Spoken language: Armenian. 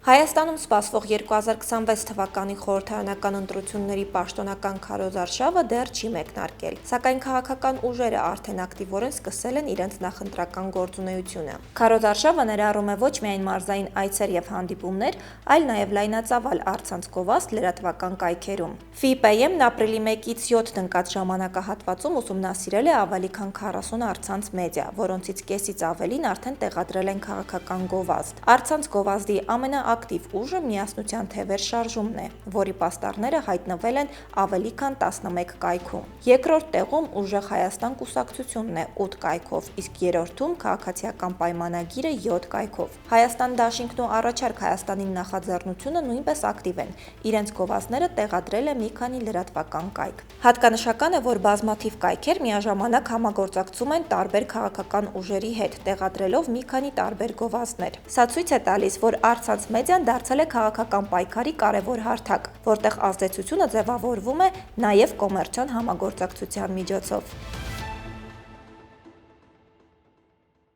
Հայաստանում սպասվող 2026 թվականի խորհրդարանական ընտրությունների պաշտոնական քարոզարշավը դեռ չի մեկնարկել, սակայն քաղաքական ուժերը արդեն ակտիվորեն սկսել են իրենց նախընտրական գործունեությունը։ Քարոզարշավը ներառում է ոչ միայն մարզային այցեր եւ հանդիպումներ, այլ նաեւ լայնածավալ առցանց գովազդ լրատվական կայքերում։ ՖԻՊԵ-ն ապրիլի 1-ից 7 ընկած ժամանակահատվածում ուսումնասիրել է ավելի քան 40 առցանց մեդիա, որոնցից կեսից ավելին արդեն տեղադրել են քաղաքական գովազդ։ Առցանց գովազդի ամենաակտիվ ուժը Միասնության թևեր շարժումն է, որի պաստառները հայտնվել են ավելի քան 11 կայքում։ Երկրորդ տեղում Ուժեղ Հայաստան կուսակցությունն է 8 կայքով, իսկ երրորդում Քաղաքացիական պայմանագիրը 7 կայքով։ Հայաստան դաշինքն ու Առաջարկ Հայաստանին նախաձեռնությունը նույնպես ակտիվ են։ Իրենց գովազդները տեղադրել է մի քանի լրատվական կայք։ Հատկանշական է, որ բազմաթիվ կայքեր միաժամանակ համագործակցում են տարբեր քաղաքական ուժերի հետ, տեղադրելով մի քանի տարբեր գովազդներ։ Սա ցույց է տալիս, որ առցանց մեդիան դարձել է քաղաքական պայքարի կարևոր հարթակ, որտեղ ազդեցությունը ձևավորվում է նաև կոմերցիոն համագործակցության միջոցով։